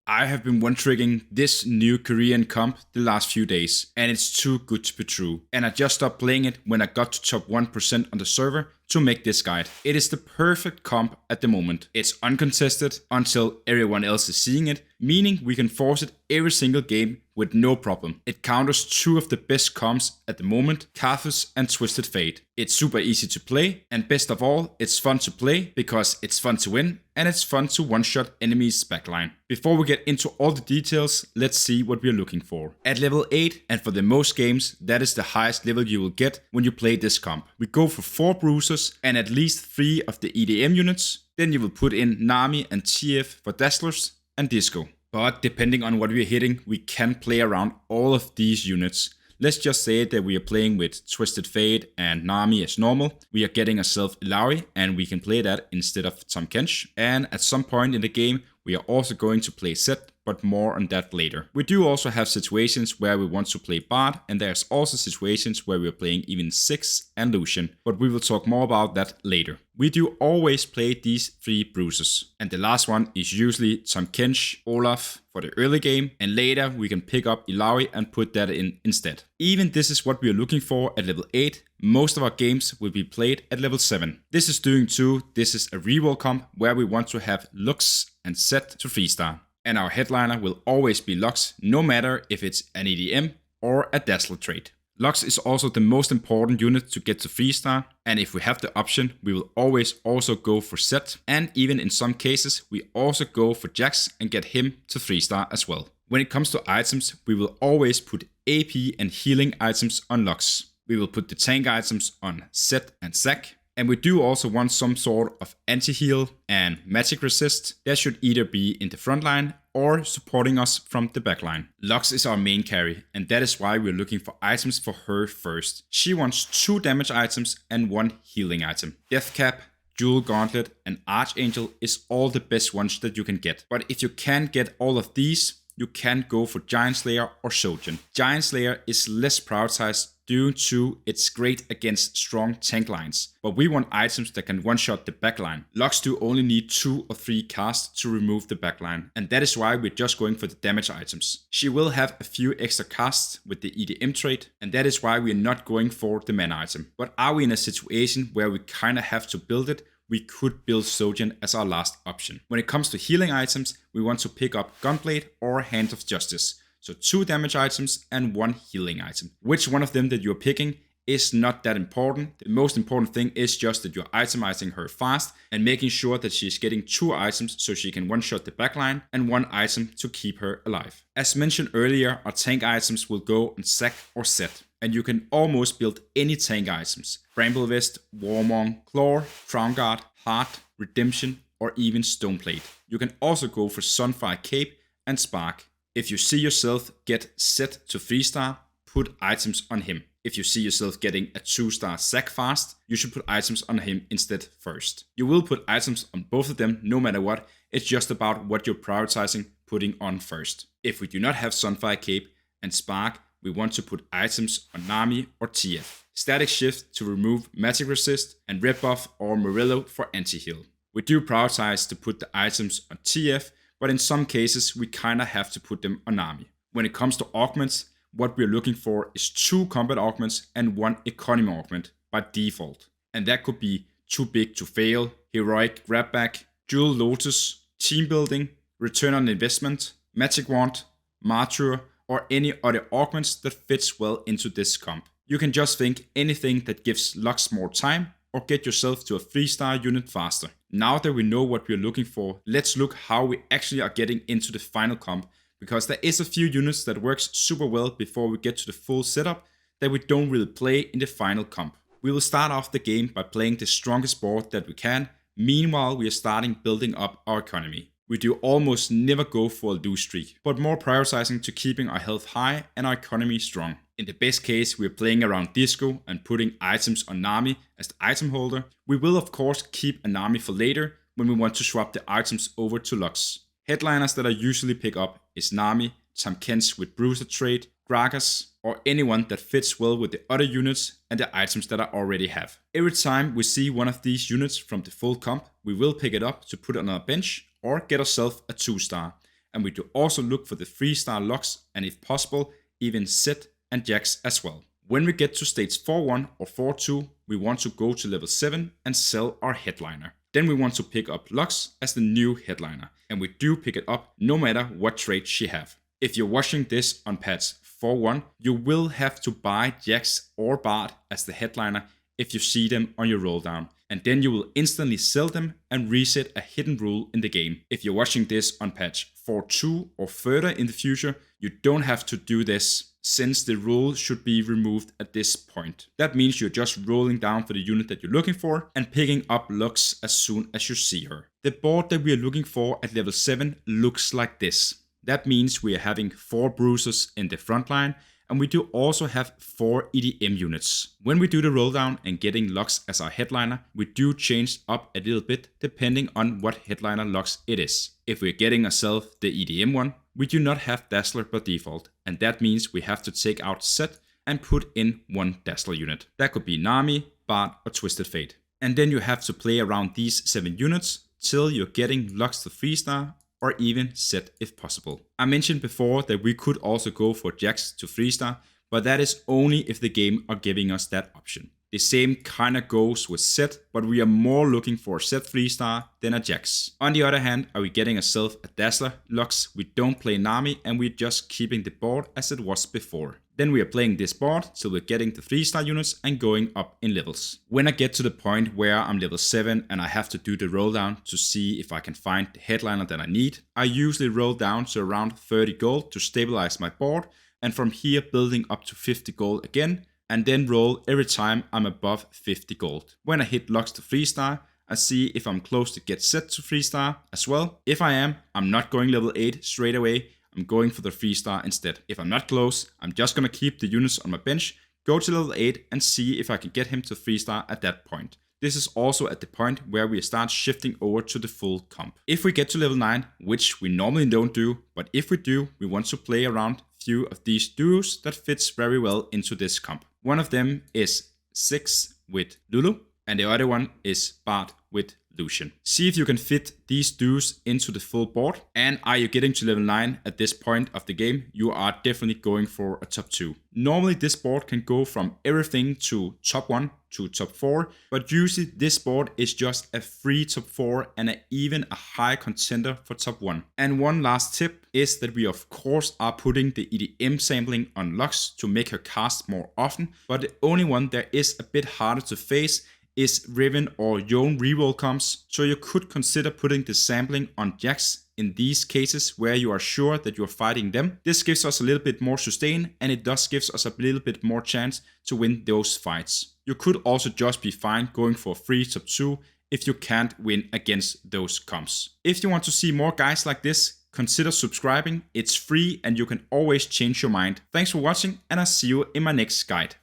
I have been one-trigging this new Korean comp the last few days, and it's too good to be true. And I just stopped playing it when I got to top 1% on the server to make this guide. It is the perfect comp at the moment. It's uncontested until everyone else is seeing it, meaning we can force it every single game with no problem. It counters two of the best comps at the moment, Carthus and Twisted Fate. It's super easy to play, and best of all, it's fun to play because it's fun to win and it's fun to one-shot enemies' backline. Before we get into all the details, let's see what we're looking for. At level 8, and for the most games, that is the highest level you will get when you play this comp. We go for 4 Bruisers and at least 3 of the EDM units. Then you will put in Nami and TF for Dazzlers and Disco. But depending on what we're hitting, we can play around all of these units. Let's just say that we are playing with Twisted Fate and Nami as normal. We are getting ourselves Ilaoi and we can play that instead of Tahm Kench. And at some point in the game, we are also going to play Zed, but more on that later. We do also have situations where we want to play Bard, and there's also situations where we're playing even Ziggs and Lucian, but we will talk more about that later. We do always play these 3 Bruisers, and the last one is usually Tahm Kench, Olaf for the early game, and later we can pick up Ilaoi and put that in instead. Even this is what we are looking for at level 8. Most of our games will be played at level 7. This is doing 2. This is a reroll comp where we want to have Lux and Zed to 3-star. And our headliner will always be Lux, no matter if it's an EDM or a Dazzler trait. Lux is also the most important unit to get to 3-star, and if we have the option, we will always also go for Zed, and even in some cases, we also go for Jax and get him to 3-star as well. When it comes to items, we will always put AP and healing items on Lux. We will put the tank items on Zed and Zac. And we do also want some sort of anti-heal and magic resist. That should either be in the front line or supporting us from the back line. Lux is our main carry, and that is why we're looking for items for her first. She wants 2 damage items and 1 healing item. Deathcap, Jewel Gauntlet and Archangel is all the best ones that you can get. But if you can't get all of these, you can go for Giant Slayer or Sojourn. Giant Slayer is less prioritized due to it's great against strong tank lines, but we want items that can one-shot the backline. Lux do only need 2 or 3 casts to remove the backline, and that is why we're just going for the damage items. She will have a few extra casts with the EDM trait, and that is why we're not going for the mana item. But are we in a situation where we kinda have to build it? We could build Sojourn as our last option. When it comes to healing items, we want to pick up Gunblade or Hand of Justice. So 2 damage items and 1 healing item. Which one of them that you're picking is not that important. The most important thing is just that you're itemizing her fast and making sure that she's getting 2 items so she can one-shot the backline and 1 item to keep her alive. As mentioned earlier, our tank items will go on Zac or Zed, and you can almost build any tank items. Bramble Vest, Warmong, Claw, Crown Guard, Heart, Redemption, or even Stoneplate. You can also go for Sunfire Cape and Spark. If you see yourself get Zed to 3-star, put items on him. If you see yourself getting a 2-star Zac fast, you should put items on him instead first. You will put items on both of them no matter what, it's just about what you're prioritizing putting on first. If we do not have Sunfire Cape and Spark, we want to put items on Nami or TF. Static Shift to remove magic resist, and Red Buff or Morello for anti-heal. We do prioritize to put the items on TF, but in some cases we kinda have to put them on Nami. When it comes to augments, what we're looking for is 2 combat augments and 1 economy augment by default. And that could be Too Big to Fail, Heroic Grabback, Dual Lotus, Team Building, Return on Investment, Magic Wand, Martyr, or any other augments that fits well into this comp. You can just think anything that gives Lux more time or get yourself to a 3-star unit faster. Now that we know what we're looking for, let's look how we actually are getting into the final comp, because there is a few units that works super well before we get to the full setup that we don't really play in the final comp. We will start off the game by playing the strongest board that we can. Meanwhile, we are starting building up our economy. We do almost never go for a lose streak, but more prioritizing to keeping our health high and our economy strong. In the best case, we're playing around Disco and putting items on Nami as the item holder. We will of course keep a Nami for later when we want to swap the items over to Lux. Headliners that I usually pick up is Nami, Tahm Kench with Bruiser trait, Gragas, or anyone that fits well with the other units and the items that I already have. Every time we see one of these units from the full comp, we will pick it up to put it on our bench or get ourselves a 2-star. and we do also look for the 3-star locks and if possible, even set and jacks as well. When we get to stage 4-1 or 4-2, we want to go to level 7 and sell our headliner. Then we want to pick up Lux as the new headliner, and we do pick it up no matter what trait she have. If you're watching this on patch 4.1, you will have to buy Jax or Bard as the headliner if you see them on your roll down, and then you will instantly sell them and reset a hidden rule in the game. If you're watching this on patch 4.2 or further in the future, you don't have to do this since the rule should be removed at this point. That means you're just rolling down for the unit that you're looking for and picking up Lux as soon as you see her. The board that we are looking for at level 7 looks like this. That means we are having 4 Bruisers in the front line, and we do also have 4 EDM units. When we do the roll down and getting Lux as our headliner, we do change up a little bit depending on what headliner Lux it is. If we're getting ourselves the EDM one, we do not have Dazzler by default, and that means we have to take out Set and put in 1 Dazzler unit. That could be Nami, Bard or Twisted Fate. And then you have to play around these 7 units till you're getting Lux to 3-star or even Set if possible. I mentioned before that we could also go for Jax to 3-star, but that is only if the game are giving us that option. The same kinda goes with Set, but we are more looking for a Set 3-star than a Jax. On the other hand, are we getting ourselves a Dazzler Lux, we don't play Nami and we're just keeping the board as it was before. Then we are playing this board till we're getting the 3-star units and going up in levels. When I get to the point where I'm level 7 and I have to do the roll down to see if I can find the headliner that I need, I usually roll down to around 30 gold to stabilize my board, and from here building up to 50 gold again, and then roll every time I'm above 50 gold. When I hit Lux to 3-star, I see if I'm close to get Set to 3-star as well. If I am, I'm not going level 8 straight away. I'm going for the 3-star instead. If I'm not close, I'm just gonna keep the units on my bench, go to level 8 and see if I can get him to 3-star at that point. This is also at the point where we start shifting over to the full comp. If we get to level 9, which we normally don't do, but if we do, we want to play around few of these duos that fits very well into this comp. One of them is 6 with Lulu, and the other one is Bard with Lucian. See if you can fit these duos into the full board, and are you getting to level 9 at this point of the game, you are definitely going for a top 2. Normally this board can go from everything to top 1 to top 4, but usually this board is just a free top 4 and even a high contender for top 1. And one last tip is that we of course are putting the EDM sampling on Lux to make her cast more often, but the only one that is a bit harder to face is Riven or Yone reroll comps, so you could consider putting the sampling on Jax in these cases where you are sure that you're fighting them. This gives us a little bit more sustain, and it does gives us a little bit more chance to win those fights. You could also just be fine going for a free top 2 if you can't win against those comps. If you want to see more guys like this, consider subscribing. It's free and you can always change your mind. Thanks for watching, and I'll see you in my next guide.